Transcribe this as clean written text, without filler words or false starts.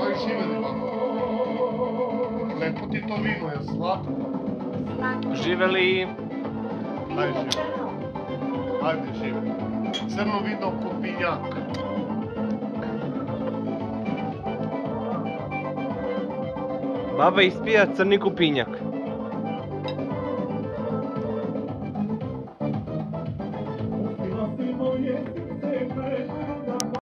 Aj živeli babo. Lepo ti to vino, je slatko. Živeli. Aj živeli. Ajde živeli. Crno vino kupinjak. Baba ispija crni kupinjak.